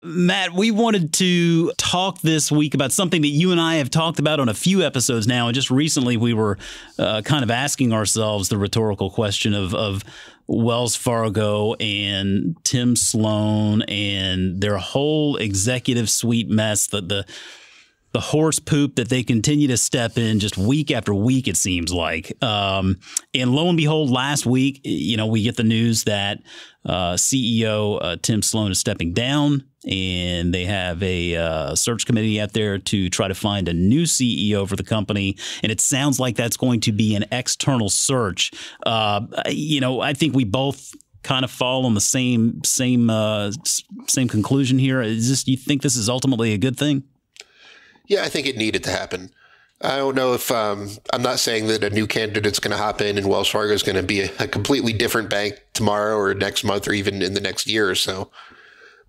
Matt, we wanted to talk this week about something that you and I have talked about on a few episodes now. And just recently we were kind of asking ourselves the rhetorical question of Wells Fargo and Tim Sloan and their whole executive suite mess, the horse poop that they continue to step in just week after week, it seems like. And lo and behold, last week, we get the news that CEO Tim Sloan is stepping down, and they have a search committee out there to try to find a new CEO for the company. And it sounds like that's going to be an external search. I think we both kind of fall on the same conclusion here. You think this is ultimately a good thing? Yeah, I think it needed to happen. I don't know if I'm not saying that a new candidate's going to hop in and Wells Fargo is going to be a completely different bank tomorrow or next month or even in the next year or so.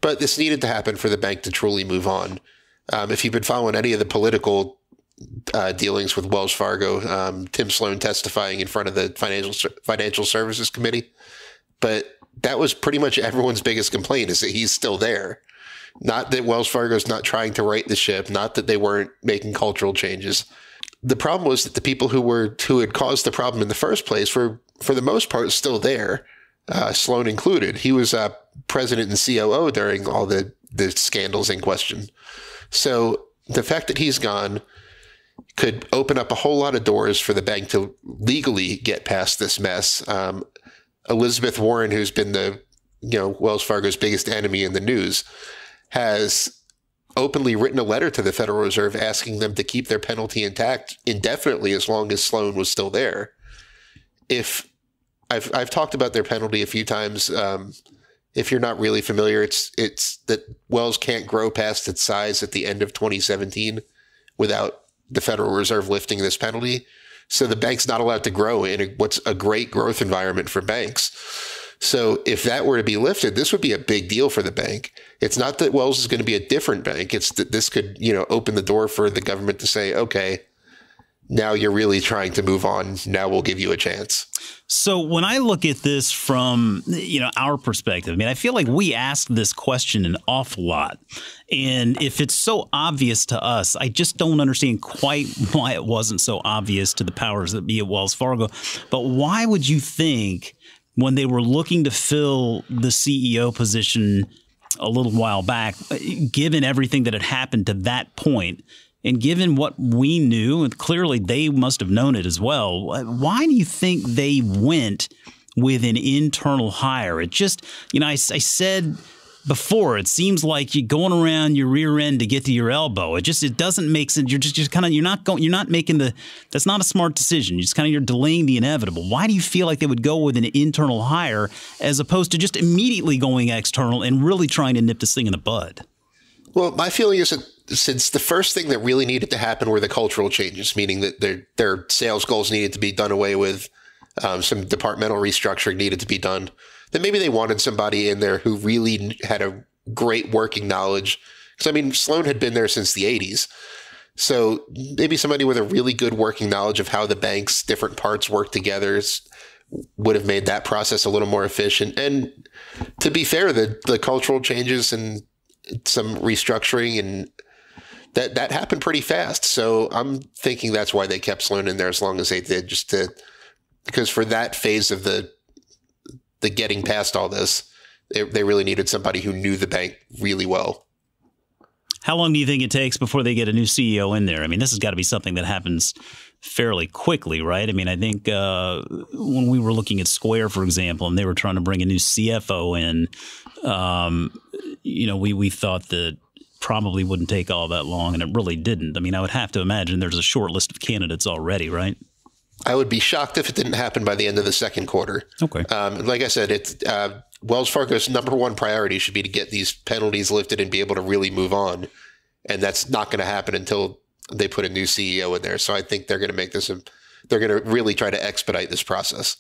But this needed to happen for the bank to truly move on. If you've been following any of the political dealings with Wells Fargo, Tim Sloan testifying in front of the Financial Services Committee, but that was pretty much everyone's biggest complaint is that he's still there. Not that Wells Fargo is not trying to right the ship, not that they weren't making cultural changes. The problem was that the people who had caused the problem in the first place were, for the most part, still there, Sloan included. He was president and COO during all the scandals in question. So the fact that he's gone could open up a whole lot of doors for the bank to legally get past this mess. Elizabeth Warren, who's been Wells Fargo's biggest enemy in the news, has openly written a letter to the Federal Reserve asking them to keep their penalty intact indefinitely as long as Sloan was still there. If I've talked about their penalty a few times. If you're not really familiar, it's that Wells can't grow past its size at the end of 2017 without the Federal Reserve lifting this penalty. So the bank's not allowed to grow in what's a great growth environment for banks. So if that were to be lifted, this would be a big deal for the bank. It's not that Wells is going to be a different bank. It's that this could, open the door for the government to say, okay, now you're really trying to move on. Now we'll give you a chance. So when I look at this from, our perspective, I feel like we ask this question an awful lot. And if it's so obvious to us, I just don't understand quite why it wasn't so obvious to the powers that be at Wells Fargo. But why would you think when they were looking to fill the CEO position a little while back, given everything that had happened to that point, and given what we knew, and clearly they must have known it as well, why do you think they went with an internal hire? It just, I said before, it seems like you're going around your rear end to get to your elbow. It doesn't make sense. You're not making that's not a smart decision. You're delaying the inevitable. Why do you feel like they would go with an internal hire as opposed to just immediately going external and really trying to nip this thing in the bud? Well, my feeling is that since the first thing that really needed to happen were the cultural changes, meaning that their sales goals needed to be done away with, some departmental restructuring needed to be done, then maybe they wanted somebody in there who really had a great working knowledge. Because, Sloan had been there since the 80s. So maybe somebody with a really good working knowledge of how the bank's different parts work together would have made that process a little more efficient. And to be fair, the cultural changes and some restructuring and that happened pretty fast. So I'm thinking that's why they kept Sloan in there as long as they did, because for that phase of the getting past all this, they really needed somebody who knew the bank really well. How long do you think it takes before they get a new CEO in there? This has got to be something that happens fairly quickly, right? I think when we were looking at Square, for example, and they were trying to bring a new CFO in, we thought that probably wouldn't take all that long, and it really didn't. I would have to imagine there's a short list of candidates already, right? I would be shocked if it didn't happen by the end of the second quarter. Okay. Like I said, Wells Fargo's number one priority should be to get these penalties lifted and be able to really move on. And that's not going to happen until they put a new CEO in there. So I think they're going to make this they're going to really try to expedite this process.